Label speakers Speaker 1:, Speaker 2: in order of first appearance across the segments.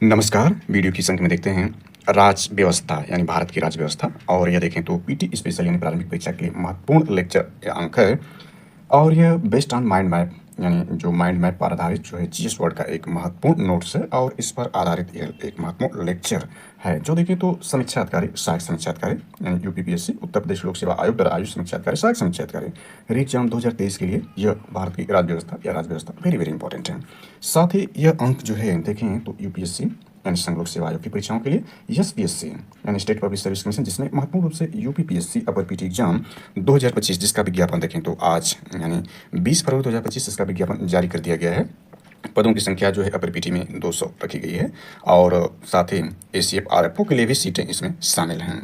Speaker 1: नमस्कार, वीडियो की संख्या में देखते हैं राज व्यवस्था यानी भारत की राज्य व्यवस्था। और यह देखें तो पीटी स्पेशल यानी प्रारंभिक परीक्षा के लिए महत्वपूर्ण लेक्चर या अंक है। और यह बेस्ड ऑन माइंड मैप यानी जो माइंड मैप पर आधारित जो है जीएस वर्ड का एक महत्वपूर्ण नोट्स है और इस पर आधारित यह एक महत्वपूर्ण लेक्चर है। जो देखें तो समीक्षा अधिकारी, सहायक समीक्षा अधिकारी यानी यूपीपीएससी उत्तर प्रदेश लोक सेवा आयोग द्वारा आयुष समीक्षा अधिकारी, सहायक समीक्षा अधिकारी री एग्जाम 2023 के लिए यह भारत की राज्य व्यवस्था या राज्य व्यवस्था वेरी वेरी इंपॉर्टेंट है। साथ ही यह अंक जो है देखें तो यूपीएससी यानी संघ लोक सेवा आयोग की परीक्षाओं के लिए एसपीएससी यानी स्टेट पब्लिक सर्विस कमीशन, जिसने महत्वपूर्ण रूप से यूपीपीएससी अपर पीटी एग्जाम 2025 जिसका विज्ञापन देखें तो आज यानी 20 फरवरी 2025 इसका विज्ञापन जारी कर दिया गया है। पदों की संख्या जो है अपर पीटी में 200 रखी गई है और साथ ही एसीएफ आरएफओ के लिए भी सीटें इसमें शामिल हैं।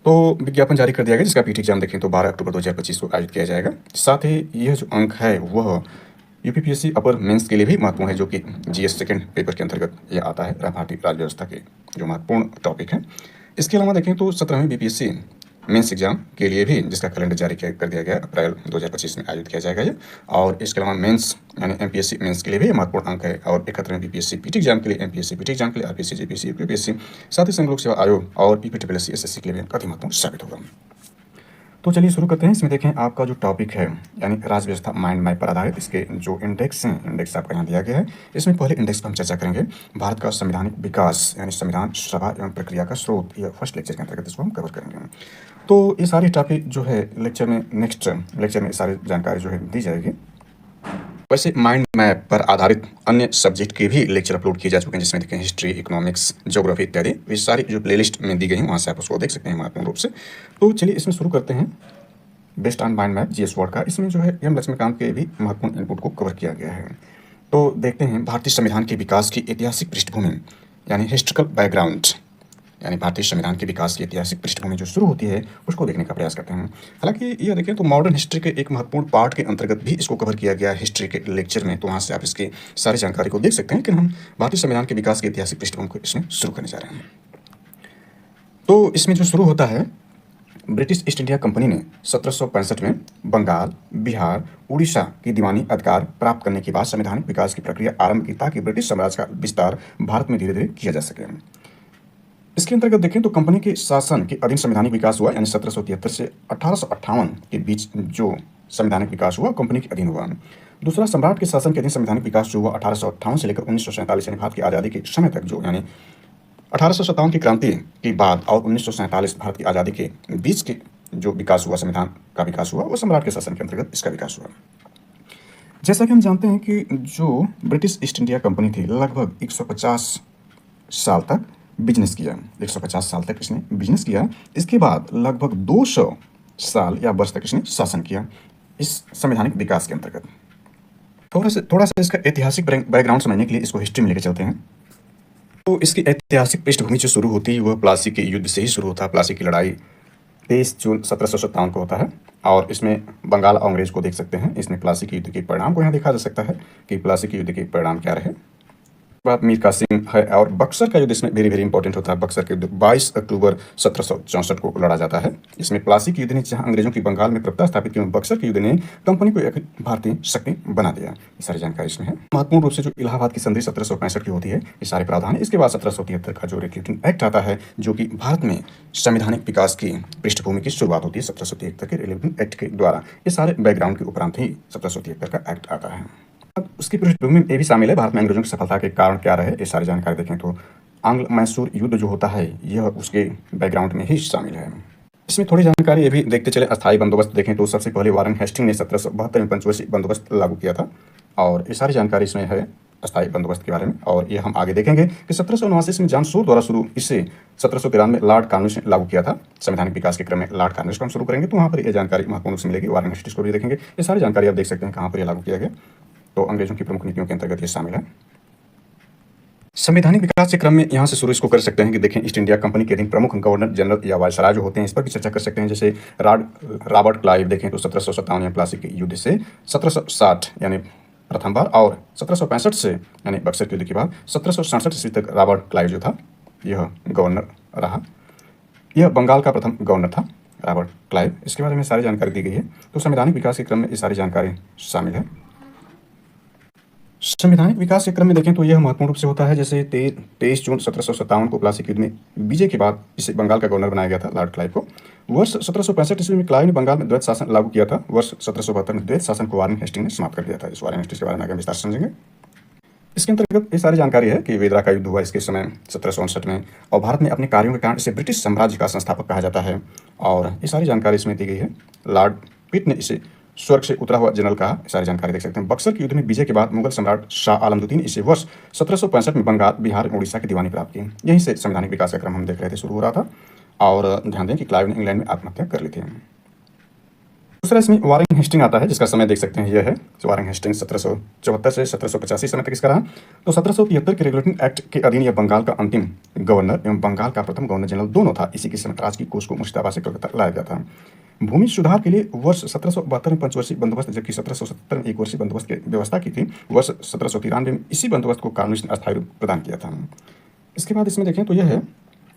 Speaker 1: तो विज्ञापन जारी कर दिया गया जिसका पीटी एग्जाम देखें तो 12 अक्टूबर 2025 को आयोजित किया जाएगा। साथ ही यह जो अंक है वह यूपीपीएससी अपर मेंस के लिए भी महत्वपूर्ण है, जो कि जीएस सेकंड पेपर के अंतर्गत यह आता है भारतीय राज्य व्यवस्था के जो महत्वपूर्ण टॉपिक है। इसके अलावा देखें तो 17वीं बीपीएससी मेंस एग्जाम के लिए भी जिसका कैलेंडर जारी कर दिया गया अप्रैल 2025 में आयोजित किया जाएगा ये। और इसके अलावा मेंस यानी एमपीएससी मेंस के लिए भी महत्वपूर्ण अंक है। और 71वीं बीपीएससी पीटी एग्जाम के लिए, एमपीएससी पीटी एग्जाम के लिए, आरपीसी जेपीसी यूपीपीएससी साथ ही संघ लोक सेवा आयोग और पीपीएससी एसएससी के लिए भी अति महत्वपूर्ण साबित होगा। तो चलिए शुरू करते हैं। इसमें देखें आपका जो टॉपिक है यानी राज्य व्यवस्था माइंड मैप पर आधारित इसके जो इंडेक्स हैं, इंडेक्स आपका यहाँ दिया गया है। इसमें पहले इंडेक्स पर हम चर्चा करेंगे भारत का संवैधानिक विकास यानी संविधान सभा एवं प्रक्रिया का स्रोत। यह फर्स्ट लेक्चर के अंतर्गत इसको हम कवर करेंगे। तो ये सारी टॉपिक जो है लेक्चर में नेक्स्ट लेक्चर में सारी जानकारी जो है दी जाएगी। वैसे माइंड मैप पर आधारित अन्य सब्जेक्ट के भी लेक्चर अपलोड किए जा चुके हैं, जिसमें देखें हिस्ट्री, इकोनॉमिक्स, ज्योग्राफी इत्यादि। ये सारी जो प्लेलिस्ट में दी गई हैं वहाँ से आप उसको देख सकते हैं महत्वपूर्ण रूप से। तो चलिए इसमें शुरू करते हैं based on mind map GS word का। इसमें जो है एम लक्ष्मीकांत के भी महत्वपूर्ण इनपुट को कवर किया गया है। तो देखते हैं भारतीय संविधान के विकास की ऐतिहासिक पृष्ठभूमि यानी हिस्ट्रिकल बैकग्राउंड यानी भारतीय संविधान के विकास की ऐतिहासिक पृष्ठभूमि जो शुरू होती है उसको देखने का प्रयास करते हैं। हालांकि यह देखें तो मॉडर्न हिस्ट्री के एक महत्वपूर्ण पार्ट के अंतर्गत भी इसको कवर किया गया है हिस्ट्री के लेक्चर में, तो वहाँ से आप इसकी सारी जानकारी को देख सकते हैं। लेकिन हम भारतीय संविधान के विकास की ऐतिहासिक पृष्ठभूमि को इसमें शुरू करने जा रहे हैं। तो इसमें जो शुरू होता है, ब्रिटिश ईस्ट इंडिया कंपनी ने 1765 में बंगाल, बिहार, उड़ीसा की दीवानी अधिकार प्राप्त करने के बाद संवैधानिक विकास की प्रक्रिया आरंभ की ताकि ब्रिटिश साम्राज्य का विस्तार भारत में धीरे धीरे किया जा सके। इसके अंतर्गत देखें तो कंपनी के शासन के अधीन संवैधानिक विकास हुआ यानी 1773 से 1858 के बीच जो संवैधानिक विकास हुआ कंपनी के अधीन हुआ। दूसरा, सम्राट के शासन के अधीन संवैधानिक विकास जो हुआ 1858 से लेकर 1947 यानी भारत की आज़ादी के समय तक, जो यानी 1857 की क्रांति के बाद और 1947 भारत की आज़ादी के बीच के जो विकास हुआ, संविधान का विकास हुआ, वो सम्राट के शासन के अंतर्गत इसका विकास हुआ। जैसा कि हम जानते हैं कि जो ब्रिटिश ईस्ट इंडिया कंपनी थी लगभग 150 साल तक बिजनेस किया, 150 साल तक इसने बिजनेस किया। इसके बाद लगभग 200 साल या वर्ष तक इसने शासन किया इस संवैधानिक विकास के अंतर्गत। थोड़ा सा इसका ऐतिहासिक बैकग्राउंड समझने के लिए इसको हिस्ट्री में लेकर चलते हैं। तो इसकी ऐतिहासिक पृष्ठभूमि जो शुरू होती है वह प्लासी के युद्ध से ही शुरू होता है। प्लासी की लड़ाई 23 जून 1757 को होता है और इसमें बंगाल और अंग्रेज को देख सकते हैं। इसमें प्लासी के युद्ध के परिणाम को यहाँ देखा जा सकता है कि प्लासी के युद्ध के परिणाम क्या रहे। बात मीर कासिम है और बक्सर का युद्ध इसमें वेरी वेरी इंपॉर्टेंट होता है। बक्सर के युद्ध 22 अक्टूबर 1764 को लड़ा जाता है। इसमें प्लासी के युद्ध ने जहां अंग्रेजों की बंगाल में प्रभुता स्थापित की, बक्सर के युद्ध ने कंपनी को एक भारतीय शक्ति बना दिया। ये सारी जानकारी इसमें है। महत्वपूर्ण रूप से जो इलाहाबाद की संधि 1765 की होती है, ये सारे प्रावधान है। इसके बाद 1773 का जो रिक्रूटिंग एक्ट आता है जो कि भारत में संवैधानिक विकास की पृष्ठभूमि की शुरुआत होती है 1773 के रिक्रूटिंग एक्ट के द्वारा। ये सारे बैकग्राउंड के उपरांत ही 1773 का एक्ट आता है। उसकी पृष्ठभूमि में ये भी शामिल है भारत में अंग्रेजों की सफलता के कारण क्या रहे, ये सारी जानकारी देखें तो आंग्ल मैसूर युद्ध जो होता है यह उसके बैकग्राउंड में ही शामिल है। इसमें थोड़ी जानकारी ये भी देखते चले। अस्थायी बंदोबस्त देखें तो सबसे पहले वारन हेस्टिंग ने 1772 में पंचवर्षीय बंदोबस्त लागू किया था और ये सारी जानकारी इसमें है अस्थायी बंदोबस्त के बारे में। और ये हम आगे देखेंगे कि 1789 में जॉन शोर द्वारा शुरू, इसे 1793 में लॉर्ड कॉर्नवालिस ने लागू किया था। संवैधानिक विकास के क्रम में लॉर्ड कॉर्नवालिस को हम शुरू करेंगे तो वहाँ पर यह जानकारी महत्वपूर्ण रूप से मिलेगी। वारन हेस्टिंग्स को भी देखेंगे। ये सारी जानकारी आप देख सकते हैं कहाँ पर यह लागू किया गया। तो अंग्रेजों की प्रमुख नीतियों के अंतर्गत ये शामिल है। संवैधानिक विकास के क्रम में यहाँ से शुरू इसको कर सकते हैं कि देखें ईस्ट इंडिया कंपनी के अधीन प्रमुख गवर्नर जनरल या वायसराय जो होते हैं इस पर भी चर्चा कर सकते हैं। जैसे रॉबर्ट क्लाइव देखें तो 1757 यानी प्लासी के युद्ध से 1760 यानी प्रथम बार और 1765 से यानी बक्सर के युद्ध के बाद 1767 ईस्वी तक रॉबर्ट क्लाइव जो था यह गवर्नर रहा। यह बंगाल का प्रथम गवर्नर था रॉबर्ट क्लाइव। इसके बारे में सारी जानकारी दी गई है। तो संवैधानिक विकास के क्रम में ये सारी जानकारी शामिल है। संवैधानिक विकास के क्रम में देखें तो यह महत्वपूर्ण रूप से होता है। जैसे 23 जून 1757 को प्लासी युद्ध में विजय के बाद इसे बंगाल का गवर्नर बनाया गया था लॉर्ड क्लाइव को। वर्ष 1765 ईस्वी में क्लाइव ने बंगाल में द्वैत शासन लागू किया था। वर्ष 1772 में द्वैत शासन को वारेन हेस्टिंग ने समाप्त कर दिया था। इस वारेन हेस्टिंग के बारे में आगे विस्तार से समझेंगे। इसके अंतर्गत ये सारी जानकारी है कि वेदरा का युद्ध हुआ इसके समय 1759 में, और भारत में अपने कार्यों के कारण इसे ब्रिटिश साम्राज्य का संस्थापक कहा जाता है। और ये सारी जानकारी इसमें दी गई है। लॉर्ड पिट ने इसे स्वर्ग से उतरा हुआ जनरल कहा। सारी जानकारी देख सकते हैं। बक्सर के युद्ध में विजय के बाद मुगल सम्राट शाह आलम द्वितीय ने इसे वर्ष 1765 में बंगाल, बिहार, उड़ीसा की दीवानी प्राप्त की। यहीं से संवैधानिक विकास का क्रम हम देख रहे थे शुरू हो रहा था। और ध्यान दें कि क्लाइव ने इंग्लैंड में आत्महत्या कर ली थी। दूसरा इसमें वारेन हेस्टिंग आता है, जिसका समय देख सकते हैं। यह है वारेन हेस्टिंग 1774 से 1785 समय तक इसका रहा। तो 1773 के रेगुलेटिंग एक्ट के अधीन यह बंगाल का अंतिम गवर्नर एवं बंगाल का प्रथम गवर्नर जनरल दोनों था। इसी के समय राजकीय कोष को मुर्शिदाबाद से कलकत्ता लाया गया था। भूमि सुधार के लिए वर्ष 1772 में पंचवर्षीय बंदोबस्त, जबकि 1770 में एक वर्षीय बंदोबस्त की व्यवस्था की थी। वर्ष 1793 में इसी बंदोबस्त को कानूनी अस्थायी रूप प्रदान किया था। इसके बाद इसमें देखें तो यह है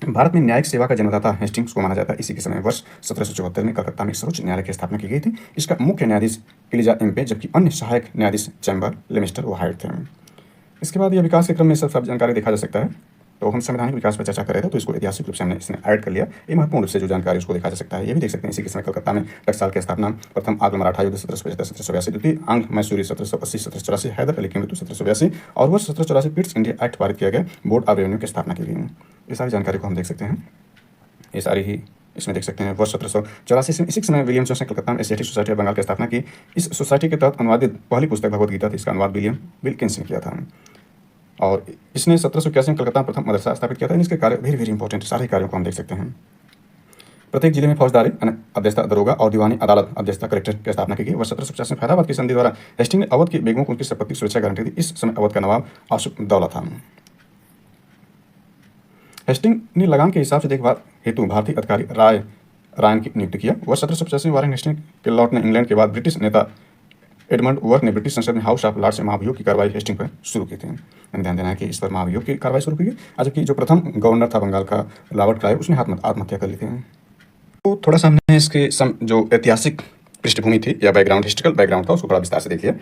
Speaker 1: भारत में न्यायिक सेवा का जन्मदाता हेस्टिंग्स को माना जाता है। इसी के समय वर्ष 1774 में कलकत्ता में सर्वोच्च न्यायालय की स्थापना की गई थी। इसका मुख्य न्यायाधीश एलिजा एम्पे, जबकि अन्य सहायक न्यायाधीश चैम्बर, लेमिस्टर व हाइट थे। इसके बाद यह विकास के क्रम में सब जानकारी देखा जा सकता है। तो हम संवैधानिक विकास पर चर्चा कर रहे थे, तो इसको ऐतिहासिक रूप से हमने इसमें ऐड कर लिया। ये महत्वपूर्ण रूप से जो जानकारी उसको देखा जा सकता है। ये भी देख सकते हैं इसी के समय कलकत्ता में टकसाल की स्थापना, प्रथम आंग्ल मराठा युद्ध 1775-1782, द्वितीय आंग्ल मैसूरी 1780-1784, हैदर अली की मृत्यु 1782 और वर्ष 1784 पिट्स इंडिया एक्ट पारित किया गया। बोर्ड ऑफ रेवेन्यू की स्थापना की गई। ये सारी जानकारी को हम देख सकते हैं। ये सारी ही इसमें देख सकते हैं। वर्ष 1784 में इसी समय विलियम जोन्स ने कलकत्ता में एशियाटिक सोसाइटी ऑफ बंगाल की स्थापना की। इस सोसाइटी के तहत अनुवादित पहली पुस्तक भगवद गीता थी। इसका अनुवाद विलियम विल्किंस ने किया था। और इसने 1781 में कलकत्ता में प्रथम मदरसा स्थापित किया था। इसके कार्य वेरी इंपॉर्टेंट, सारे कार्यों को हम देख सकते हैं। प्रत्येक जिले में फौजदारी अध्यक्षता दरोगा और दीवानी अदालत अध्यक्षता कलेक्टर की स्थापना की गई। वर्ष 1750 में फैजाबाद की संधि द्वारा हेस्टिंग ने अवध के बेगमों को उनकी संपत्ति सुरक्षा गारंटी दी। इस समय अवध का नवाब आसुफ दौला था। हेस्टिंग ने लगान के हिसाब से देखभाल हेतु भारतीय अधिकारी रायन की नियुक्ति किया। वर्ष 1785 में वारेन हेस्टिंग के लौटने इंग्लैंड के बाद ब्रिटिश नेता एडमंड वर्क ने ब्रिटिश संसद में हाउस ऑफ लॉर्ड्स से महाभियोग की कार्रवाई हेस्टिंग पर शुरू की थी। ध्यान देना है कि इस पर महाभियोग की कार्रवाई शुरू की गई, जबकि जो प्रथम गवर्नर था बंगाल का लॉर्ड क्लाइव, उसने आत्महत्या कर ली थी। तो थोड़ा सा हमने इसके जो ऐतिहासिक पृष्ठभूमि थी या बैकग्राउंड, हिस्ट्रिकल बैकग्राउंड था, उसको बड़ा विस्तार से देख लिया।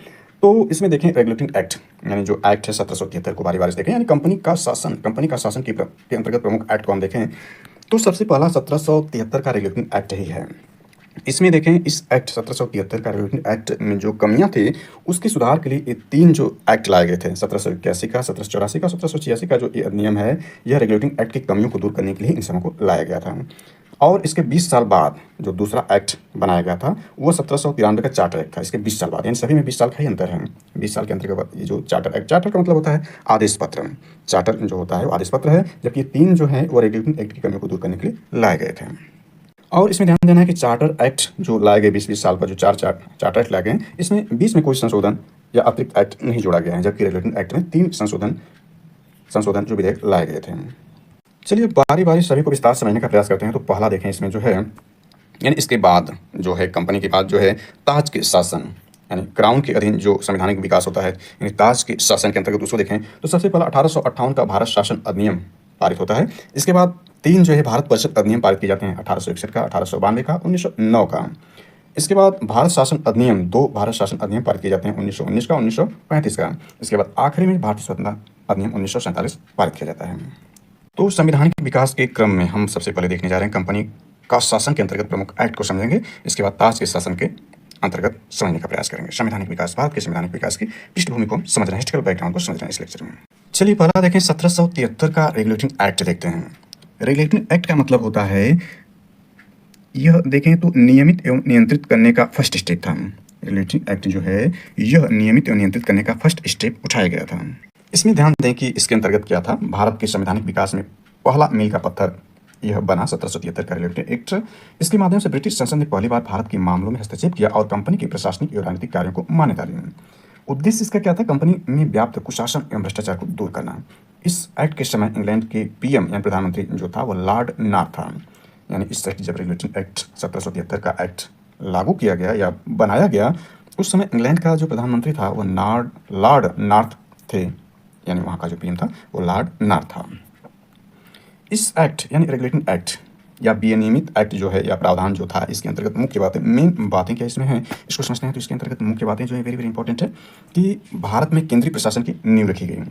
Speaker 1: तो इसमें देखें रेगुलेटिंग एक्ट, यानी जो एक्ट है 1773 को बारी बारी से देखें, यानी कंपनी का शासन के अंतर्गत प्रमुख एक्ट को हम देखें तो सबसे पहला 1773 का रेगुलेटिंग एक्ट ही है। इसमें देखें इस एक्ट 1773 का रेगुलेटिंग एक्ट में जो कमियां थी उसके सुधार के लिए ये 3 जो एक्ट लाए गए थे, 1781 का, 1784 का, 1786 का जो ये अधिनियम है, यह रेगुलेटिंग एक्ट की कमियों को दूर करने के लिए इन सबों को लाया गया था। और इसके 20 साल बाद जो दूसरा एक्ट बनाया गया था वो 1793 का चार्टर एक्ट था। इसके 20 साल बाद, यानी सभी में 20 साल का ही अंतर है। 20 साल के अंतर के बाद ये जो चार्टर एक्ट, चार्टर का मतलब होता है आदेश पत्र। चार्टर जो होता है वो आदेश पत्र है, जबकि 3 जो है वो रेगुलेटिंग एक्ट की कमियों को दूर करने के लिए लाए गए थे। और इसमें ध्यान देना है कि चार्टर एक्ट जो लाए गए 20-20 साल पर जो चार्टर एक्ट लाए गए, इसमें 20 में कोई संशोधन या अतिरिक्त एक्ट नहीं जोड़ा गया है, जबकि रेगुलेटिंग एक्ट में 3 संशोधन जो विधेयक लाए गए थे। चलिए बारी बारी सभी को विस्तार समझने का प्रयास करते हैं। तो पहला देखें इसमें जो है, यानी इसके बाद जो है कंपनी के बाद जो है ताज के शासन, यानी क्राउन के अधीन जो संवैधानिक विकास होता है, यानी ताज के शासन के अंतर्गत उसको देखें तो सबसे पहला 1858 का भारत शासन अधिनियम पारित होता है। इसके बाद 3 जो है भारत परिषद अधिनियम पारित किए जाते हैं, 1861 का, 1892 का, 1909 का। इसके बाद भारत शासन अधिनियम 2 भारत शासन अधिनियम पारित किए जाते हैं, 1919 का, 1935 का। इसके बाद आखिरी में भारतीय स्वतंत्रता अधिनियम 1947 पारित किया जाता है। तो संवैधानिक विकास के क्रम में हम सबसे पहले देखने जा रहे हैं कंपनी का शासन के अंतर्गत प्रमुख एक्ट को समझेंगे। इसके बाद ताज के शासन के अंतर्गत समझने का प्रयास करेंगे। संवैधानिक विकास, भारत के संवैधानिक विकास की पृष्ठभूमि को समझना, हिस्ट्रिकल बैकग्राउंड को समझना इस लेक्चर में। चलिए पहला देखें 1773 का रेगुलेटिंग एक्ट देखते हैं। रेगुलेटिंग एक्ट का मतलब होता है, यह देखें तो नियमित एवं नियंत्रित करने का फर्स्ट स्टेप था। रेगुलेटिंग एक्ट जो है यह नियमित एवं नियंत्रित करने का फर्स्ट स्टेप उठाया गया था। इसमें ध्यान दें कि इसके अंतर्गत क्या था, भारत के संवैधानिक विकास में पहला मील का पत्थर यह बना 1773 का रेगुलेटिंग एक्ट। इसके माध्यम से ब्रिटिश संसद ने पहली बार भारत के मामलों में हस्तक्षेप किया और कंपनी के प्रशासनिक एवं राजनीतिक कार्यों को मान्यता दी। उद्देश्य इसका क्या था, कंपनी में व्याप्त कुशासन एवं भ्रष्टाचार को दूर करना। इस एक्ट के समय इंग्लैंड के पीएम यानी प्रधानमंत्री जो था वो लॉर्ड नार्थ था। यानी इस एक्ट, जब रेगुलेटिंग एक्ट 1773 का एक्ट लागू किया गया या बनाया गया, उस समय इंग्लैंड का जो प्रधानमंत्री था वो लॉर्ड नार्थ थे, यानी वहाँ का जो पीएम था वो लॉर्ड नार्थ था। इस एक्ट यानी रेगुलेटिंग एक्ट या विनियमित एक्ट जो है या प्रावधान जो था, इसके अंतर्गत मुख्य बातें, मेन बातें क्या इसमें हैं, इसको समझते हैं। तो इसके अंतर्गत मुख्य बातें जो है वेरी वेरी इंपॉर्टेंट है कि भारत में केंद्रीय प्रशासन की नींव रखी गई।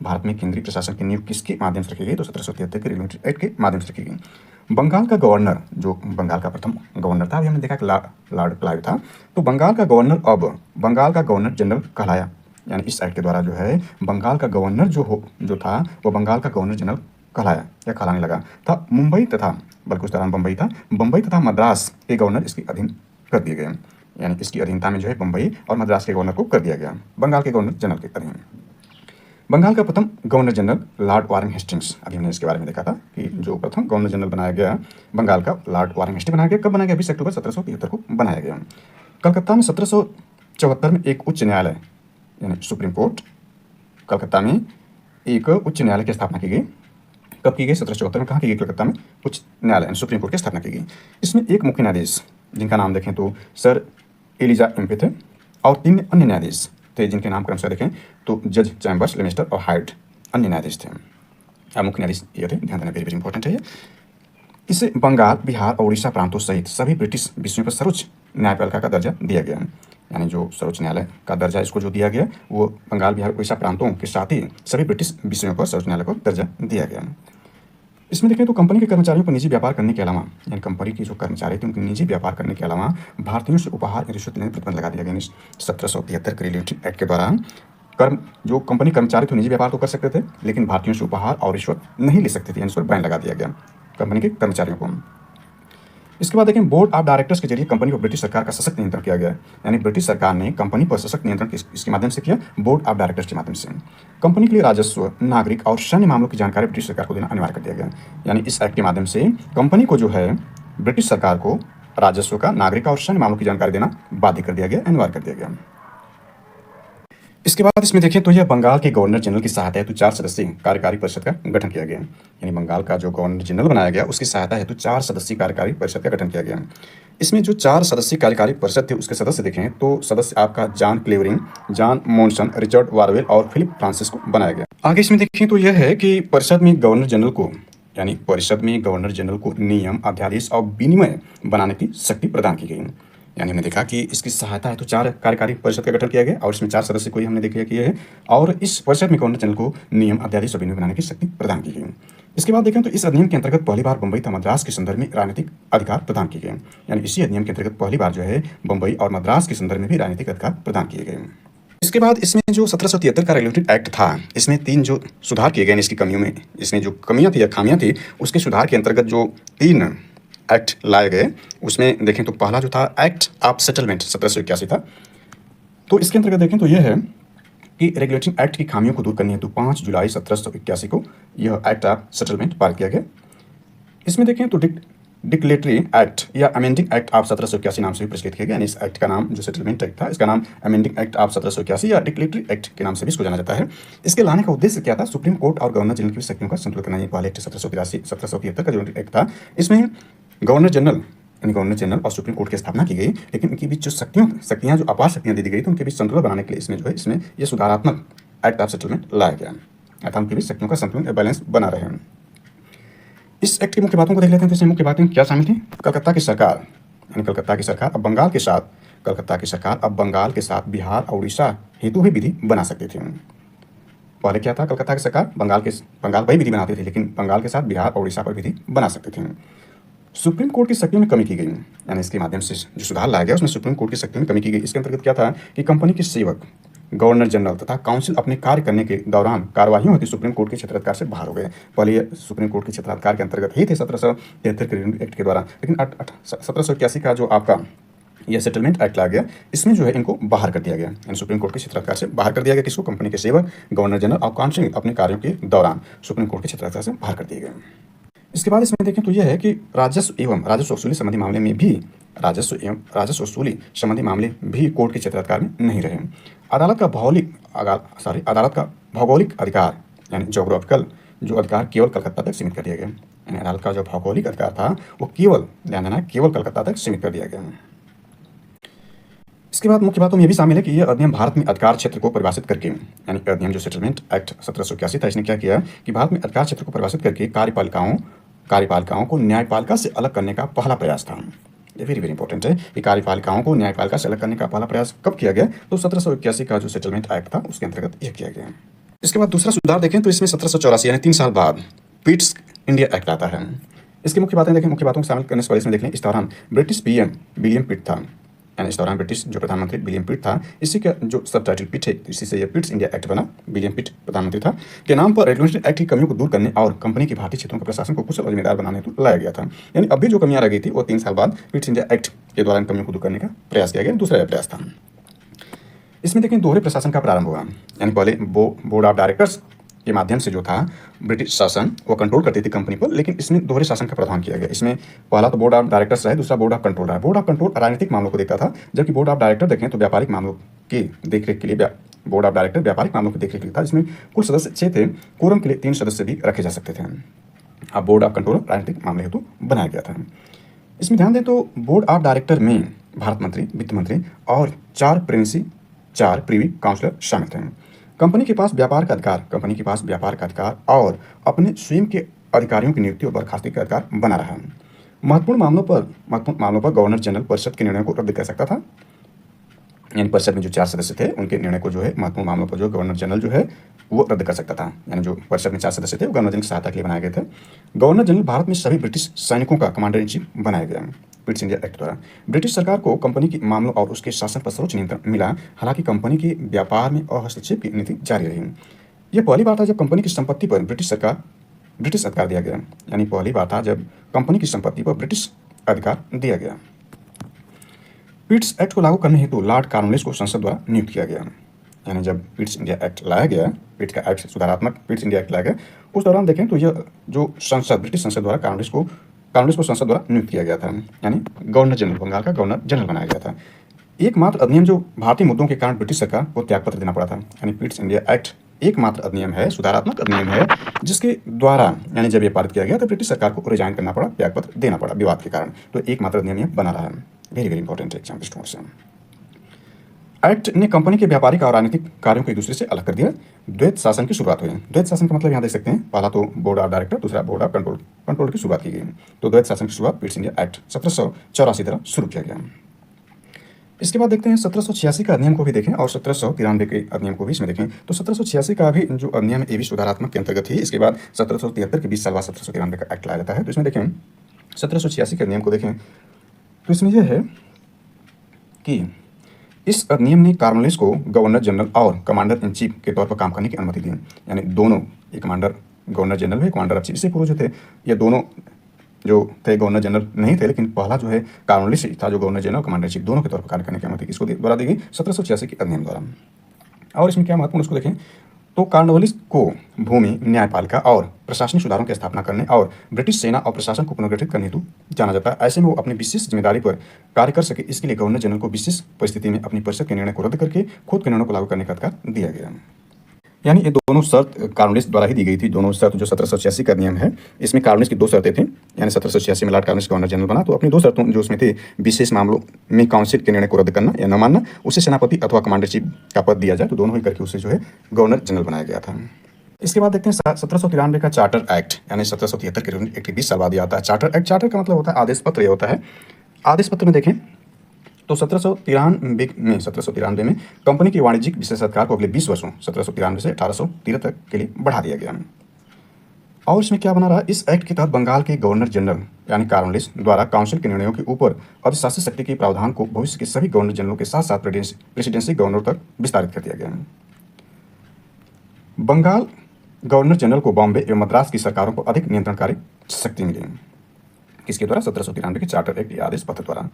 Speaker 1: भारत में केंद्रीय प्रशासन की नींव किसके माध्यम से रखी गई? तो 1773 के रेगुलेटरी एक्ट के माध्यम से रखी गई। बंगाल का गवर्नर, जो बंगाल का प्रथम गवर्नर था, अभी हमने देखा कि लॉर्ड क्लाइव था, तो बंगाल का गवर्नर अब बंगाल का गवर्नर जनरल कहलाया। यानी इस एक्ट के द्वारा जो है बंगाल का गवर्नर जो था वो बंगाल का गवर्नर जनरल कहलाया या कहलाने लगा था। मुंबई तथा, बल्कि उस दौरान बम्बई था, बम्बई तथा मद्रास के गवर्नर इसके अधीन कर दिए गए। यानी इसकी अधीनता में जो है बम्बई और मद्रास के गवर्नर को कर दिया गया, बंगाल के गवर्नर जनरल के अधीन। बंगाल का प्रथम governor general Lord Warren Hastings, अभी हमने इसके बारे में देखा था कि जो प्रथम गवर्नर जनरल बनाया गया बंगाल का, लॉर्ड वारेन हेस्टिंग्स बनाया गया। कब बनाया गया? 20 अक्टूबर 1773 को बनाया गया। कलकत्ता में 1774 में एक उच्च न्यायालय यानी सुप्रीम कोर्ट, कलकत्ता में एक उच्च न्यायालय की स्थापना की गई। कब की गई? 1774 में। कहाँ की गई? कलकत्ता में उच्च न्यायालय यानी सुप्रीम कोर्ट की स्थापना की गई। इसमें एक मुख्य न्यायाधीश, जिनका नाम देखें तो सर एलिजा एम्पे थे, और 3 अन्य न्यायाधीश थे, जिनके नाम क्रमशः देखें तो जज चैम्बर्स, लेमिस्टर और हाइड अन्य न्यायाधीश थे। अब मुख्य न्यायाधीश ये थे, ध्यान देना, वेरी वेरी इंपॉर्टेंट है ये। इसे बंगाल, बिहार और उड़ीसा प्रांतों सहित सभी ब्रिटिश विषयों पर सर्वोच्च न्यायपालिका का दर्जा दिया गया। यानी जो सर्वोच्च न्यायालय का दर्जा इसको जो दिया गया वो बंगाल, बिहार, उड़ीसा प्रांतों के साथ ही सभी ब्रिटिश विषयों पर सर्वोच्च न्यायालय को दर्जा दिया गया। इसमें देखें तो कंपनी के कर्मचारियों को निजी व्यापार करने के अलावा, यानी कंपनी के जो कर्मचारी थे उनके निजी व्यापार करने के अलावा भारतीयों से उपहार या रिश्वत लेने पर प्रतिबंध लगा दिया गया। 1773 के रेगुलेटरी एक्ट के द्वारा जो कंपनी कर्मचारी थे निजी व्यापार तो कर सकते थे, लेकिन भारतीयों से उपहार और रिश्वत नहीं ले सकते थे, यानी इस पर बैन लगा दिया गया कंपनी के कर्मचारियों को। इसके बाद देखें बोर्ड ऑफ डायरेक्टर्स के जरिए कंपनी पर ब्रिटिश सरकार का सशक्त नियंत्रण किया गया। यानी ब्रिटिश सरकार ने कंपनी पर सशक्त नियंत्रण इसके माध्यम से किया, बोर्ड ऑफ डायरेक्टर्स के माध्यम से। कंपनी के लिए राजस्व, नागरिक और सैन्य मामलों की जानकारी ब्रिटिश सरकार को देना अनिवार्य कर दिया गया। यानी इस एक्ट के माध्यम से कंपनी को जो है ब्रिटिश सरकार को राजस्व का, नागरिक और सैन्य मामलों की जानकारी देना बाध्य कर दिया गया, अनिवार्य कर दिया गया। इसके बाद इसमें देखें तो यह बंगाल के गवर्नर जनरल की सहायता हेतु 4 सदस्यीय कार्यकारी परिषद का गठन किया गया। यानी बंगाल का जो गवर्नर जनरल बनाया गया उसकी सहायता हेतु 4 सदस्यीय कार्यकारी परिषद का गठन किया गया। इसमें जो 4 सदस्यीय कार्यकारी परिषद थे उसके सदस्य देखें तो सदस्य आपका जॉन क्लेवरिंग, जॉन मॉनसन, रिचर्ड वारवेल और फिलिप फ्रांसिस को बनाया गया। आगे इसमें देखें तो यह है कि परिषद में गवर्नर जनरल को, यानी परिषद में गवर्नर जनरल को नियम, अध्यादेश और विनिमय बनाने की शक्ति प्रदान की गई। यानी हमने देखा कि इसकी सहायता है तो 4 कार्यकारी परिषद का गठन किया गया और इसमें 4 सदस्य को ही हमने देखा किया है, और इस परिषद में गवर्नर जनरल को नियम, अध्यादेश और विनियम बनाने की शक्ति प्रदान की गई। इसके बाद देखें तो इस अधिनियम के अंतर्गत पहली बार बम्बई तथा मद्रास के संदर्भ में राजनीतिक अधिकार प्रदान किए गए। यानी इसी अधिनियम के अंतर्गत पहली बार जो है बम्बई और मद्रास के संदर्भ में भी राजनीतिक अधिकार प्रदान किए गए। इसके बाद इसमें जो 1773 का रेगुलेटरी एक्ट था, इसमें 3 जो सुधार किए गए इसकी कमियों में, इसमें जो कमियां थी या खामियां थी उसके सुधार के अंतर्गत जो 3 एक्ट लाए गए उसमें देखें तो पहला जो था एक्ट ऑफ सेटलमेंट 1781 था। तो इसके अंतर्गत देखें तो यह है कि रेगुलेटरी एक्ट की खामियों को दूर करनी है तो 5 जुलाई 1781 को यह एक्ट ऑफ सेटलमेंट पारित किया गया। इसमें देखें तो डिक्लेटरी एक्ट या अमेंडिंग एक्ट ऑफ 1781 नाम से भी प्रचलित किया गया। यानी इस एक्ट का नाम जो सेटलमेंट एक्ट था इसका नाम अमेंडिंग एक्ट ऑफ 1781 या डिक्लेटरी एक्ट के नाम से भी इसको जाना जाता है। इसके लाने का उद्देश्य क्या था? सुप्रीम कोर्ट और गवर्नर जनरल की शक्तियों का संतुलन करना। पहले एक्ट 1773 का जो एक्ट था इसमें गवर्नर जनरल और सुप्रीम कोर्ट की स्थापना की गई, लेकिन उनके बीच जो शक्तियां जो अपार शक्तियां दे दी गई तो उनके बीच संतुलन बनाने के लिए इसमें जो है इसमें ये सुधारात्मक एक्ट ऑफ सेटलमेंट लाया गया, अर्थात उनके बीच शक्तियों का संतुलन या बैलेंस बना रहे। इस एक्ट की मुख्य बातों को देख लेते हैं। तो इसमें मुख्य बातें क्या शामिल थी? कलकत्ता की सरकार अब बंगाल के साथ बिहार और उड़ीसा हेतु ही विधि बना सकती थी। पहले क्या था? कलकत्ता की सरकार बंगाल पर ही विधि बनाती थी, लेकिन बंगाल के साथ बिहार और उड़ीसा पर विधि बना सकती थी। सुप्रीम कोर्ट की शक्तियों में कमी की गई, यानी इसके माध्यम से जो सुधार लाया गया उसमें सुप्रीम कोर्ट की शक्तियों में कमी की गई। इसके अंतर्गत क्या था कि कंपनी के सेवक, गवर्नर जनरल तथा काउंसिल अपने कार्य करने के दौरान कार्यवाहियों हेतु सुप्रीम कोर्ट के क्षेत्राधिकार से बाहर हो गए। पहले ये सुप्रीम कोर्ट के क्षेत्राधिकार के अंतर्गत ही थे 1773 के एक्ट के द्वारा, लेकिन 1781 का जो आपका यह सेटलमेंट एक्ट लाया गया इसमें जो है इनको बाहर कर दिया गया, यानी सुप्रीम कोर्ट के क्षेत्राधिकार से बाहर कर दिया गया। किसको? कंपनी के सेवक, गवर्नर जनरल और काउंसिल अपने कार्यों के दौरान सुप्रीम कोर्ट के क्षेत्राधिकार से बाहर कर दिए गए। इसके बाद इसमें देखें तो यह है कि राजस्व वसूली संबंधी मामले में भी राजस्व वसूली संबंधी मामले भी कोर्ट के क्षेत्राधिकार में नहीं रहे। अदालत का भौगोलिक अधिकार यानी जोग्राफिकल जो अधिकार केवल कलकत्ता तक सीमित कर दिया गया। यानी अदालत का जो भौगोलिक अधिकार था वो केवल कलकत्ता तक सीमित कर दिया गया। इसके बाद मुख्य बातों में यह भी शामिल है कि यह अधिनियम भारत में अधिकार क्षेत्र को परिभाषित करके, यानी अधिनियम जो सेटलमेंट एक्ट 1781 था इसने क्या किया कि भारत में अधिकार क्षेत्र को परिभाषित करके कार्यपालिकाओं कार्यपालिकाओं को न्यायपालिका से अलग करने का पहला प्रयास था। ये वेरी वेरी इंपॉर्टेंट है कि कार्यपालिकाओं को न्यायपालिका से अलग करने का पहला प्रयास कब किया गया? तो 1781 का जो सेटलमेंट एक्ट था उसके अंतर्गत यह किया गया। इसके बाद दूसरा सुधार देखें तो इसमें 1784 यानी 3 साल बाद पिट्स इंडिया एक्ट आता है। इसकी मुख्य बातें देखें, मुख्य बातों को शामिल करने से पहले इसमें देख लें, इस दौरान ब्रिटिश पीएम विलियम पिट था, यानी इस दौरान ब्रिटिश जो प्रधानमंत्री विलियम पिट था, इसी का जो सब टाइटल पिट है, इसी से यह पिट्स इंडिया एक्ट बना। विलियम पिट प्रधानमंत्री था के नाम पर रेगुलेटरी एक्ट की कमियों को दूर करने और कंपनी के भारतीय क्षेत्रों के प्रशासन को कुशल और जिम्मेदार बनाने हेतु लाया गया था। यानी अब भी जो कमियां रह गई थी वो 3 साल बाद पिट्स इंडिया एक्ट के द्वारा इन कमियों को दूर करने का प्रयास किया गया। दूसरा प्रयास था, इसमें देखें दोहरे प्रशासन का प्रारंभ हुआ। यानी पहले बोर्ड ऑफ डायरेक्टर्स के माध्यम से जो था ब्रिटिश शासन वो कंट्रोल करती थी कंपनी पर, लेकिन इसमें दोहरे शासन का प्रावधान किया गया। इसमें पहला तो बोर्ड ऑफ डायरेक्टर्स रहे, दूसरा बोर्ड ऑफ कंट्रोल रहा। बोर्ड ऑफ कंट्रोल राजनीतिक मामलों को देखता था, जबकि बोर्ड ऑफ डायरेक्टर देखें तो व्यापारिक मामलों की देखरेख के लिए बोर्ड ऑफ डायरेक्टर व्यापारिक मामलों की देखरेख के लिए था, जिसमें कुल सदस्य 6 थे, कोरम के लिए 3 सदस्य भी रखे जा सकते थे। अब बोर्ड ऑफ कंट्रोल राजनीतिक मामले हेतु बनाया गया था। इसमें ध्यान दें तो बोर्ड ऑफ डायरेक्टर में भारत मंत्री, वित्त मंत्री और 4 प्रीवी काउंसलर शामिल थे। कंपनी के पास व्यापार का अधिकार और अपने स्वयं के अधिकारियों की नियुक्ति और बर्खास्ती का अधिकार बना रहा। महत्वपूर्ण मामलों पर गवर्नर जनरल परिषद के निर्णय को रद्द कर सकता था। यानी परिषद में जो 4 सदस्य थे उनके निर्णय को जो है महत्वपूर्ण मामलों पर जो गवर्नर जनरल जो है वो रद्द कर सकता था। यानी जो परिषद में 4 सदस्य थे वो गवर्नर जनरल की सहायता के लिए बनाए गए थे। गवर्नर जनरल भारत में सभी ब्रिटिश सैनिकों का कमांडर इन चीफ बनाया गया पिट्स इंडिया एक्ट द्वारा। ब्रिटिश सरकार को कंपनी के मामलों और उसके शासन पर सर्वोच्च नियंत्रण मिला। हालांकि कंपनी के व्यापार में हस्तक्षेप की नीति जारी रही। यह पहली बार था जब कंपनी की संपत्ति पर ब्रिटिश अधिकार दिया गया। यानी पहली बार था जब कंपनी की संपत्ति पर ब्रिटिश अधिकार दिया गया। पिट्स एक्ट को लागू करने हेतु लॉर्ड कॉर्नवालिस को संसद द्वारा नियुक्त किया गया। यानी जब पिट्स इंडिया एक्ट लाया गया, पिट्स का एक्ट सुधारात्मक पिट्स इंडिया एक्ट लाया गया, उस दौरान देखें तो यह जो संसद ब्रिटिश संसद द्वारा कॉर्नवालिस को संसद द्वारा नियुक्त किया गया था। यानी गवर्नर जनरल, बंगाल का गवर्नर जनरल बनाया गया था। एकमात्र अधिनियम जो भारतीय मुद्दों के कारण ब्रिटिश सरकार को त्यागपत्र देना पड़ा था। यानी पिट्स इंडिया एक्ट एकमात्र अधिनियम है, सुधारात्मक अधिनियम है, जिसके द्वारा यानी जब ये पारित किया गया तो ब्रिटिश सरकार को रिजाइन करना पड़ा, त्यागपत्र देना पड़ा विवाद के कारण। तो एकमात्र अधिनियम यह बना रहा है। Very very important exam students. Act ने कंपनी के व्यापारिक और राजनीतिक कार्यों को एक दूसरे से अलग कर दिया। द्वैत शासन की शुरुआत हुई। द्वैत शासन का मतलब यहाँ देख सकते हैं, पहला तो बोर्ड ऑफ डायरेक्टर, दूसरा बोर्ड ऑफ कंट्रोल की शुरुआत की गई। तो द्वैत शासन की शुरुआत पिट्स इंडिया एक्ट 1784 द्वारा शुरू किया गया। इसके बाद देखते हैं 1786 का अधिनियम को भी देखें और 1793 के अधिनियम को भी इसमें देखें। तो 1786 का भी जो अधिनियम है ये भी सुधारात्मक के अंतर्गत ही। इसके बाद 1773 के 20 साल बाद 1793 का एक्ट लाया जाता है। तो इसमें देखें 1786 के अधिनियम को देखें तो इसमें यह है कि इस अधिनियम ने कॉर्नवालिस को गवर्नर जनरल और कमांडर इन चीफ के तौर पर काम करने की अनुमति दी। यानी दोनों, ये कमांडर गवर्नर जनरल है, कमांडर ऑफ चीफ। इससे पूर्व जो थे ये दोनों जो थे गवर्नर जनरल नहीं थे, लेकिन पहला जो है कॉर्नवालिस था जो गवर्नर जनरल कमांडर चीफ दोनों के तौर पर कार्य करने की अनुमति इसको द्वारा दी गई 1786 के अधिनियम द्वारा। और इसमें क्या महत्वपूर्ण उसको देखें तो कॉर्नवालिस को भूमि, न्यायपालिका और प्रशासनिक सुधारों की स्थापना करने और ब्रिटिश सेना और प्रशासन को पुनर्गठित करने हेतु जाना जाता है। ऐसे में वो अपनी विशेष जिम्मेदारी पर कार्य कर सके, इसके लिए गवर्नर जनरल को विशेष परिस्थिति में अपनी परिषद के निर्णय को रद्द करके खुद के निर्णय को लागू करने का अधिकार दिया गया। यानी ये दोनों शर्त कॉर्नवालिस द्वारा ही दी गई थी। दोनों शर्त जो 1786 का नियम है इसमें कॉर्नवालिस की 2 शर्तें थी। यानी 1786 में लॉर्ड कॉर्नवालिस गवर्नर जनरल बना तो अपनी 2 शर्तों जो उसमें थी, विशेष मामलों में काउंसिल के निर्णय को रद्द करना या न मानना, उसे सेनापति अथवा कमांडर चीफ का पद दिया जाए, तो दोनों ही करके उसे जो है गवर्नर जनरल बनाया गया था। इसके बाद देखते हैं 1793 का चार्टर एक्ट। यानी 1773 के एक के 20 साल बाद आता है चार्टर एक्ट। चार्टर का मतलब होता है आदेश पत्र। ये होता है आदेश पत्र में देखें तो 1793 में कंपनी के वाणिज्यिक विशेषाधिकार को अगले 20 वर्षों 1793 से 1813 तक के लिए बढ़ा दिया गया। और इसमें क्या बना रहा, इस एक्ट के तहत बंगाल के गवर्नर जनरल यानी कॉर्नवालिस द्वारा काउंसिल के निर्णयों के ऊपर अधिशासी शक्ति के प्रावधान को भविष्य के सभी गवर्नर जनरलों के साथ साथ प्रेसिडेंसी गवर्नर तक विस्तारित कर दिया गया। बंगाल गवर्नर जनरल को बॉम्बे एवं मद्रास की सरकारों को अधिक नियंत्रणकारी शक्ति मिली। किसके द्वारा? 1793 के चार्टर एक्ट आदेश पत्र द्वारा।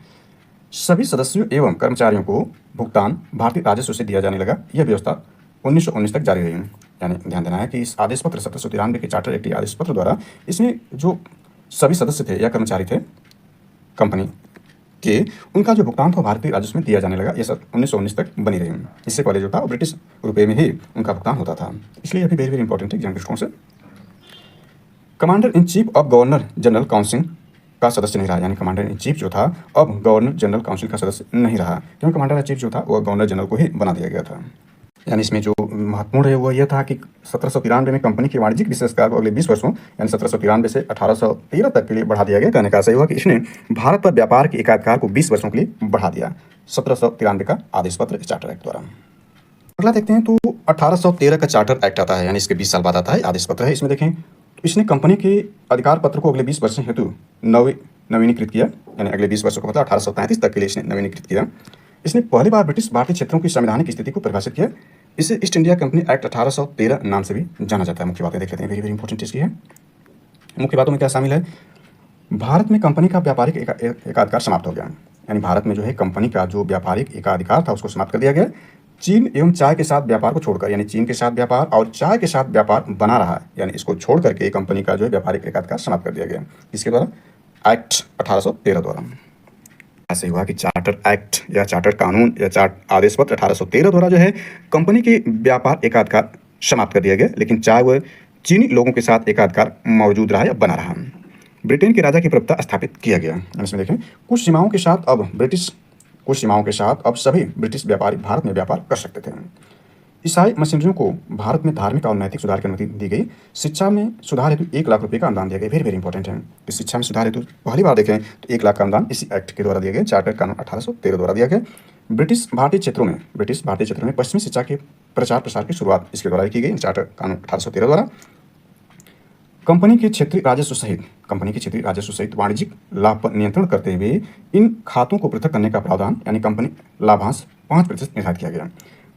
Speaker 1: सभी सदस्यों एवं कर्मचारियों को भुगतान भारतीय राजस्व से दिया जाने लगा। यह व्यवस्था 1919 तक जारी रही। यानी ध्यान देना है कि इस आदेश पत्र 1793 के चार्टर एक्ट आदेश पत्र द्वारा इसमें जो सभी सदस्य थे या कर्मचारी थे कंपनी के, उनका जो भुगतान था भारतीय राजस्व में दिया जाने लगा। यह सब 1919 तक बनी रही। इससे पहले जो था वो ब्रिटिश रुपये में ही उनका भुगतान होता था। इसलिए यह भी वेरी वेरी इंपॉर्टेंट है एग्जाम दृष्टिकोण से। Commander in chief of governor general council का सदस्य नहीं रहा। यानी कमांडर इन चीफ जो था अब गवर्नर जनरल काउंसिल का सदस्य नहीं रहा, क्योंकि कमांडर इन चीफ जो था वह गवर्नर जनरल को ही बना दिया गया था। यानी इसमें जो महत्वपूर्ण है वो यह था कि 1793 में कंपनी के वाणिज्यिक विशेषाधिकार को अगले 20 वर्षों यानी 1793 से 1813 तक के लिए बढ़ा दिया गया। कहने का सही हुआ कि इसने भारत पर व्यापार के एकाधिकार को 20 वर्षों के लिए बढ़ा दिया 1793 का आदेश पत्र चार्टर एक्ट द्वारा। अगला देखते हैं तो 1813 का चार्टर एक्ट आता है, यानी इसके 20 साल बाद आता है, आदेश पत्र है। इसमें देखें तो इसने कंपनी के अधिकार पत्र को अगले 20 वर्ष हेतु नवीनीकृत किया, यानी अगले 20 वर्षों का मतलब 1833 तक के लिए इसने नवीनीकृत किया। इसने पहली बार ब्रिटिश भारतीय क्षेत्रों की संवैधानिक स्थिति को परिभाषित किया। इसे ईस्ट इंडिया कंपनी एक्ट 1813 नाम से भी जाना जाता है। मुख्य बातें देख लेते हैं, वेरी वेरी इंपॉर्टेंट इसकी है। मुख्य बातों में क्या शामिल है? भारत में कंपनी का व्यापारिक एकाधिकार समाप्त हो गया, यानी भारत में जो है कंपनी का जो व्यापारिक एकाधिकार था उसको समाप्त कर दिया गया। चीन एवं चाय के साथ व्यापार को छोड़कर, यानी चीन के साथ व्यापार और चाय के साथ व्यापार बना रहा है, यानी इसको छोड़ करके कंपनी का जो है व्यापारिक एकाधिकार समाप्त कर दिया गया। इसके द्वारा एक्ट 1813 द्वारा। ऐसे हुआ कि चार्टर एक्ट या चार्टर कानून या आदेश पत्र 1813 द्वारा जो है कंपनी के व्यापार एकाधिकार समाप्त कर दिया गया, लेकिन चाय व चीनी लोगों के साथ एकाधिकार मौजूद रहा या बना रहा। ब्रिटेन के राजा की प्रभुता स्थापित किया गया। इसमें देखें कुछ सीमाओं के साथ अब सभी ब्रिटिश व्यापारी भारत में व्यापार कर सकते थे। ईसाई मिशनरियों को भारत में धार्मिक और नैतिक सुधार की अनुमति दी गई। शिक्षा में सुधार हेतु 1 लाख रुपए का अनुदान दिया गया। वेरी वेरी इंपॉर्टेंट है। इस शिक्षा में सुधार हेतु पहली बार देखें तो 1 लाख का अनुदान इसी एक्ट के द्वारा दिया गया, चार्टर कानून 1813 द्वारा दिया गया। ब्रिटिश भारतीय क्षेत्रों में पश्चिमी शिक्षा के प्रचार प्रसार की शुरुआत इसके द्वारा की गई, चार्टर कानून 1813 द्वारा। कंपनी के क्षेत्रीय राजस्व सहित वाणिज्यिक लाभ पर नियंत्रण करते हुए इन खातों को पृथक करने का प्रावधान, यानी कंपनी लाभांश 5% निर्धारित किया गया।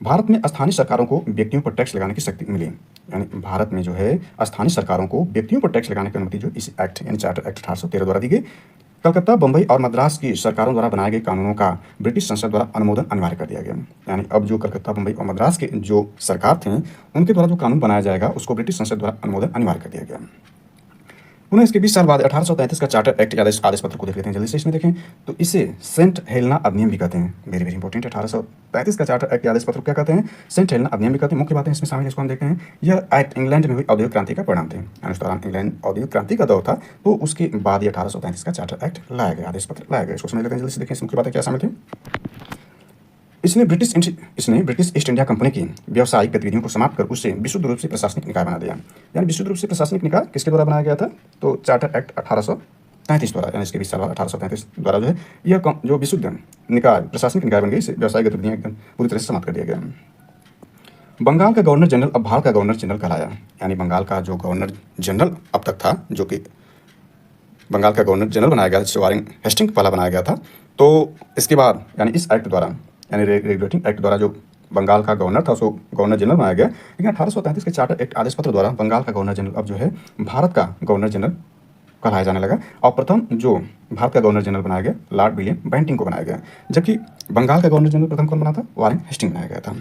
Speaker 1: भारत में स्थानीय सरकारों को व्यक्तियों पर टैक्स लगाने की शक्ति मिली, यानी भारत में जो है स्थानीय सरकारों को व्यक्तियों पर टैक्स लगाने की अनुमति जो इस एक्ट यानी चार्टर एक्ट 1813 द्वारा दी गई। कलकत्ता, बम्बई और मद्रास की सरकारों द्वारा बनाए गए कानूनों का ब्रिटिश संसद द्वारा अनुमोदन अनिवार्य कर दिया गया, यानी अब जो कलकत्ता, बम्बई और मद्रास के जो सरकार थे उनके द्वारा जो कानून बनाया जाएगा उसको ब्रिटिश संसद द्वारा अनुमोदन अनिवार्य कर दिया गया। पुनः इसके 20 साल बाद 1833 का चार्टर एक्ट आदेश पत्र को देख लेते हैं जल्दी से। इसमें देखें तो इसे सेंट हेलेना अधिनियम भी कहते हैं। Very very important. 1833 का चार्टर एक्ट आदेश पत्र क्या कहते हैं? सेंट हेलेना अधिनियम भी कहते हैं। मुख्य बातें इसमें शामिल है, इसको हम देखते हैं। यह एक्ट इंग्लैंड में हुई औद्योगिक क्रांति का परिणाम थे, यानी उस दौरान इंग्लैंड औद्योगिक क्रांति का दौर था, तो उसके बाद ये 1833 का चार्टर एक्ट लाया गया, आदेश पत्र लाया गया। इसको समझ लेते हैं जल्दी से। देखें मुख्य बातें क्या शामिल थी। इसने ब्रिटिश ईस्ट इंडिया कंपनी की व्यावसायिक गतिविधियों को समाप्त कर उसे विशुद्ध रूप से प्रशासनिक निकाय बना दिया। यानी विशुद्ध रूप से प्रशासनिक निकाय किसके द्वारा बनाया गया था? तो चार्टर एक्ट 1833 द्वारा, यानी इसके 20 साल बाद 1833 द्वारा जो है यह जो विशुद्ध निकाय प्रशासनिक निकाय बन गई, इसे व्यावसायिक गतिविधियां एकदम पूरी तरह से समाप्त कर दिया गया। बंगाल का गवर्नर जनरल अब भारत का गवर्नर जनरल कहलाया, यानी बंगाल का जो गवर्नर जनरल अब तक था, जो कि बंगाल का गवर्नर जनरल बनाया गया, जिसे वारेन हेस्टिंग्स पहला बनाया गया था। तो इसके बाद यानी इस एक्ट द्वारा, यानी रेगुलेटिंग एक्ट द्वारा जो बंगाल का गवर्नर था उसको गवर्नर जनरल बनाया गया। लेकिन 1833 के चार्टर एक्ट आदेश पत्र द्वारा बंगाल का गवर्नर जनरल अब जो है भारत का गवर्नर जनरल कहलाया जाने लगा, और प्रथम जो भारत का गवर्नर जनरल बनाया गया लॉर्ड विलियम बेंटिंग को बनाया गया, जबकि बंगाल का गवर्नर जनरल प्रथम कौन बना था? वारेन हेस्टिंग्स बनाया गया था।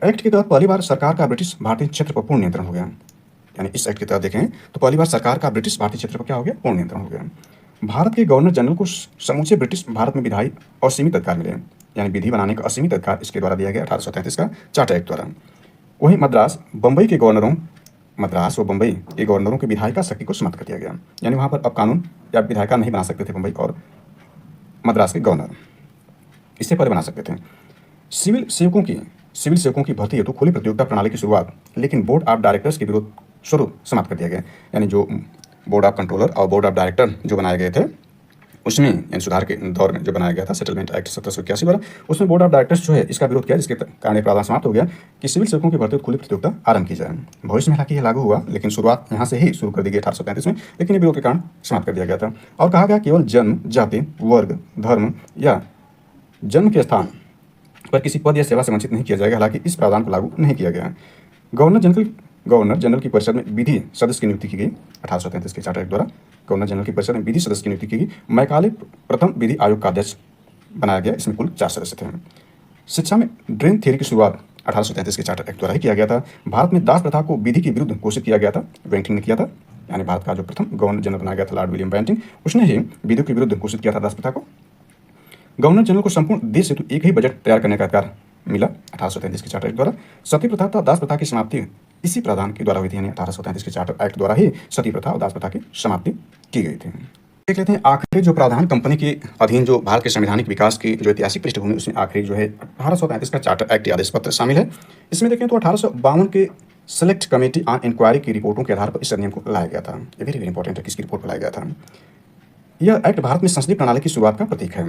Speaker 1: एक्ट के तहत पहली बार सरकार का ब्रिटिश भारतीय क्षेत्र पर पूर्ण नियंत्रण हो गया, यानी इस एक्ट के तहत देखें तो पहली बार सरकार का ब्रिटिश भारतीय क्षेत्र पर क्या हो गया? पूर्ण नियंत्रण हो गया। भारत के गवर्नर जनरल को समूचे ब्रिटिश भारत में विधायी और सीमित अधिकार मिले, यानी विधि बनाने का असीमित अधिकार इसके द्वारा दिया गया 1833 का चार्टर एक्ट द्वारा। वहीं मद्रास व बम्बई के गवर्नरों के विधायिका शक्ति को समाप्त कर दिया गया, यानी वहाँ पर अब कानून या विधायिका नहीं बना सकते थे बम्बई और मद्रास के गवर्नर, इससे पहले बना सकते थे। सिविल सेवकों की भर्ती हेतु खुली प्रतियोगिता प्रणाली की शुरुआत, लेकिन बोर्ड ऑफ डायरेक्टर्स के विरोध स्वरूप समाप्त कर दिया गया, यानी जो बोर्ड ऑफ कंट्रोलर और बोर्ड ऑफ डायरेक्टर जो बनाए गए थे उसमें, यानी सुधार के दौर में जो बनाया गया था सेटलमेंट एक्ट 1781 द्वारा, उसमें बोर्ड ऑफ डायरेक्टर्स जो है इसका विरोध किया, जिसके कारण प्रावधान समाप्त हो गया कि सिविल सेवकों की भर्ती खुली प्रतियोगिता आरंभ की जाए। भविष्य में हालांकि यह लागू हुआ, लेकिन शुरुआत यहाँ से ही शुरू कर दी गई 1833 में, लेकिन ये विरोध के कारण समाप्त कर दिया गया था। और कहा गया केवल जन्म, जाति, वर्ग, धर्म या जन्म के स्थान पर किसी पद या सेवा से वंचित नहीं किया जाएगा। हालांकि इस प्रावधान को लागू नहीं किया गया। गवर्नर जनरल की परिषद में विधि सदस्य की नियुक्ति की गई 1833 के चार्टर एक्ट द्वारा। गवर्नर जनरल की परिषद में विधि सदस्य की नियुक्ति की गई। मैकाले प्रथम विधि आयोग का अध्यक्ष बनाया गया, इसमें कुल 4 सदस्य थे। शिक्षा में ड्रेन थ्योरी की शुरुआत 1833 के चार्टर एक्ट द्वारा ही किया गया था। भारत में दास प्रथा को विधि के विरुद्ध घोषित किया गया था, बेंटिंग ने किया था, यानी भारत का जो प्रथम गवर्नर जनरल बनाया गया था लॉर्ड विलियम बेंटिंग, उसने ही विधि के विरुद्ध घोषित किया था दास प्रथा को। गवर्नर जनरल को संपूर्ण देश हेतु एक ही बजट तैयार करने का अधिकार मिला 1833 के चार्टर एक्ट द्वारा। सती प्रथा तथा दास प्रथा की समाप्ति इसी प्रावधान के द्वारा हुई थी, यानी 1833 के चार्टर एक्ट द्वारा ही सती प्रथा और दास प्रथा की समाप्ति की गई थी। देख लेते हैं आखिरी जो प्रावधान कंपनी के अधीन जो भारत के संवैधानिक विकास की जो ऐतिहासिक पृष्ठभूमि उसमें आखिरी जो है 1833 का चार्टर एक्ट या आदेश पत्र शामिल है। इसमें देखें तो 1852 के सेलेक्ट कमेटी ऑन इंक्वायरी की रिपोर्टों के आधार पर इस अधिनियम को लाया गया था। ये वेरी वेरी इंपॉर्टेंट है, किसकी रिपोर्ट पर लाया गया था। यह एक्ट भारत में संसदीय प्रणाली की शुरुआत का प्रतीक है।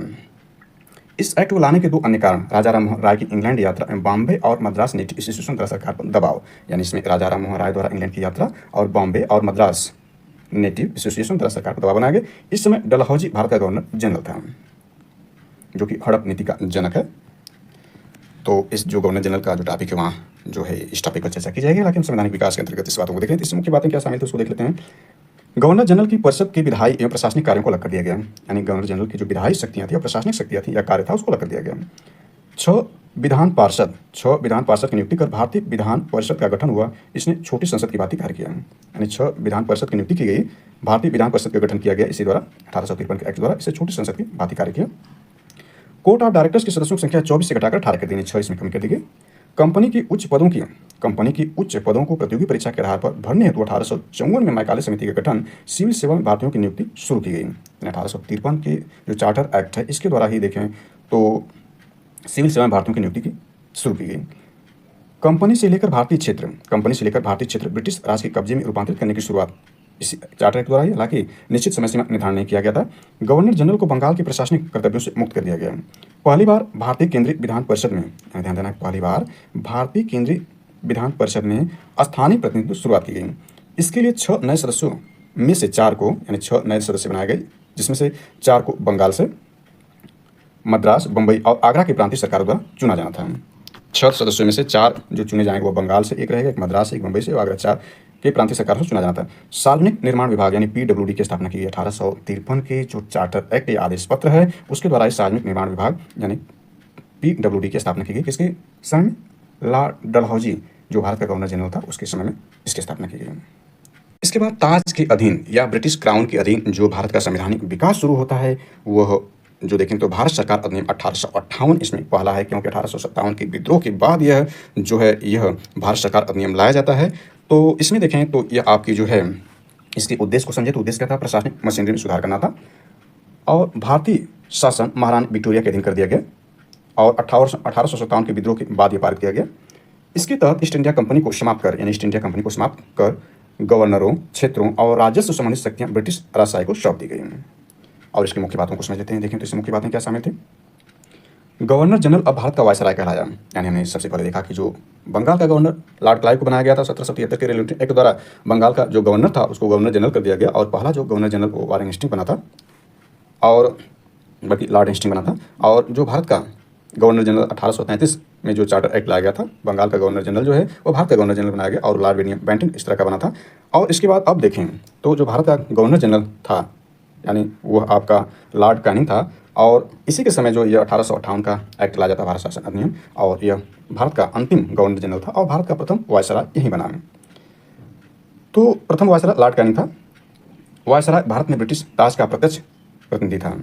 Speaker 1: इस एक्ट को लाने के दो अन्य कारण राजा राम मोहन राय की इंग्लैंड यात्रा एवं बॉम्बे और मद्रास नेटिव इंस्टीट्यूशन द्वारा सरकार पर दबाव, यानी इसमें राजा राम मोहन राय द्वारा इंग्लैंड की यात्रा और बॉम्बे और मद्रास नेटिव एसोसिएशन द्वारा सरकार पर दबाव बनाया गया। इस समय डलहौजी भारत का गवर्नर जनरल था, जो कि हड़प नीति का जनक है। तो इस जो गवर्नर जनरल का जो टॉपिक है वहाँ जो है इस टॉपिक पर चर्चा की जाएगी, हालांकि हम संवैधानिक विकास के अंतर्गत इस बातों को देख रहे हैं। इससे मुख्य बातें क्या शामिल थी उसको देख लेते हैं। गवर्नर जनरल की परिषद के विधायी एवं प्रशासनिक कार्यों को अलग कर दिया गया, यानी गवर्नर जनरल की जो विधायी शक्तियाँ थी या प्रशासनिक शक्तियाँ थी या कार्य था उसको अलग कर दिया गया। छः विधान पार्षद की नियुक्ति कर भारतीय विधान परिषद का गठन हुआ। इसने छोटी संसद की भांति कार्य किया, यानी 6 विधान परिषद की नियुक्ति की गई, भारतीय विधान परिषद का गठन किया गया इसी द्वारा 1853 के एक्ट द्वारा। इसे छोटी संसद की भांति कार्य किया। कोर्ट ऑफ डायरेक्टर्स की सदस्यों की संख्या 24 से घटाकर 18 कर दी, 6 इसमें कमी कर दी गई। कंपनी की उच्च पदों को प्रतियोगी परीक्षा के आधार पर भरने हेतु 1854 में मैकाले समिति का गठन, सिविल सेवा में भारतीयों की नियुक्ति शुरू की गई। 1853 के जो चार्टर एक्ट है इसके द्वारा ही देखें तो सिविल सेवा में भारतीयों की नियुक्ति की शुरू की गई। कंपनी से लेकर भारतीय क्षेत्र ब्रिटिश राज के कब्जे में रूपांतरित करने की शुरुआत इस चार्टर एक्ट द्वारा ही, हालांकि निश्चित समय सीमा निर्धारण नहीं किया गया था। गवर्नर जनरल को बंगाल के प्रशासनिक कर्तव्यों से मुक्त कर दिया गया। पहली बार भारतीय केंद्रीय विधान परिषद में, ध्यान देना, पहली बार भारतीय केंद्रीय विधान परिषद में स्थानीय प्रतिनिधित्व शुरुआत की गई। इसके लिए 6 नए सदस्यों में से 4 को, यानी 6 नए सदस्य बनाए गए, जिसमें से 4 को बंगाल से, मद्रास, बम्बई और आगरा की प्रांतीय सरकारों द्वारा चुना जाना था। 6 सदस्यों में से 4 जो चुने जाएंगे वो बंगाल से एक रहेगा, एक मद्रास से, एक बम्बई से और आगरा 4 के प्रांतीय सरकारों से चुना जाना था। सार्वजनिक निर्माण विभाग यानी पीडब्ल्यूडी की स्थापना की गई। 1853 के जो चार्टर एक्ट या आदेश पत्र है उसके द्वारा इस सार्वजनिक निर्माण विभाग यानी पीडब्ल्यूडी की स्थापना की गई। किसके समय में? लॉर्ड डलहौजी जो भारत का गवर्नर जनरल था उसके समय में इसकी स्थापना की गई। इसके बाद ताज के अधीन या ब्रिटिश क्राउन के अधीन जो भारत का संवैधानिक विकास शुरू होता है वह जो देखें तो भारत सरकार अधिनियम 1858 इसमें पहला है, क्योंकि 1857 के विद्रोह के बाद यह भारत सरकार अधिनियम लाया जाता है। तो इसमें देखें तो यह आपकी जो है इसके उद्देश्य को समझे तो उद्देश्य क्या था? प्रशासनिक मशीनरी में सुधार करना था और भारतीय शासन महारानी विक्टोरिया के अधीन कर दिया गया और 1857 के विद्रोह के बाद यह पारित किया गया। इसके तहत ईस्ट इंडिया कंपनी को समाप्त कर गवर्नरों, क्षेत्रों और राजस्व संबंधित शक्तियाँ ब्रिटिश राजशाही को सौंप दी गई। और इसकी मुख्य बातों को समझ लेते हैं। देखें तो इसकी मुख्य बातें क्या शामिल थी। गवर्नर जनरल अब भारत का वायसराय कहलाया, यानी हमने सबसे पहले देखा कि जो बंगाल का गवर्नर लॉर्ड क्लाइव को बनाया गया था 1773 के रेगुलेटरी एक्ट द्वारा। बंगाल का जो गवर्नर था उसको गवर्नर जनरल कर दिया गया और पहला जो गवर्नर जनरल वो वारेन हेस्टिंग बना था और बल्कि लॉर्ड हेस्टिंग बना था। और जो भारत का गवर्नर जनरल 1833 में जो चार्टर एक्ट लाया गया था, बंगाल का गवर्नर जनरल जो है वो भारत का गवर्नर जनरल बनाया गया और लॉर्ड विलियम बेंटिंग इस तरह का बना था। और इसके बाद अब देखें तो जो भारत का गवर्नर जनरल था यानी वह आपका लॉर्ड कैनिंग था और इसी के समय जो यह 1858 का एक्ट लाया जाता भारत शासन अधिनियम और यह भारत का अंतिम गवर्नर जनरल था और भारत का प्रथम वायसराय यही बना है। तो प्रथम वायसराय लॉर्ड कैनिंग था। वायसराय भारत में ब्रिटिश राज का प्रत्यक्ष प्रतिनिधि था।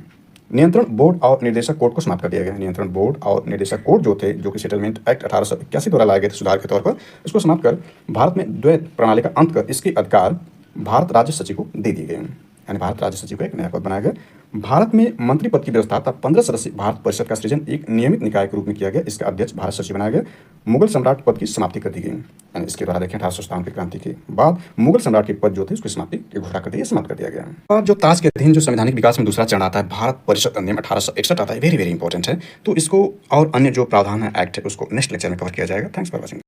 Speaker 1: नियंत्रण बोर्ड और निर्देशक कोर्ट को समाप्त कर दिया गया। नियंत्रण बोर्ड और निर्देशक कोर्ट जो थे, जो कि सेटलमेंट एक्ट 1881 द्वारा लाए गए थे सुधार के तौर पर, इसको समाप्त कर भारत में द्वैत प्रणाली का अंत कर इसके अधिकार भारत राज्य सचिव को दे दिए गए, यानी भारत राज्य सचिव का एक नया पद बनाया गया। भारत में मंत्री पद की व्यवस्था था। 15 सदस्य भारत परिषद का सृजन एक नियमित निकाय के रूप में किया गया। इसका अध्यक्ष भारत सचिव बनाया गया। मुगल सम्राट पद की समाप्ति कर दी गई, यानी इसके द्वारा देखें 1857 की क्रांति के बाद मुगल सम्राट के पद जो थे उसकी समाप्ति की घोषणा कर दी, समाप्त कर दिया गया। और जो ताज के अधीन जो संवैधानिक विकास में दूसरा चरण आता है भारत परिषद अधिनियम 1861 आता है, वेरी वेरी इंपॉर्टेंट है। तो इसको और अन्य जो प्रावधान है एक्ट है उसको नेक्स्ट लेक्चर में कवर किया जाएगा। Thanks for watching.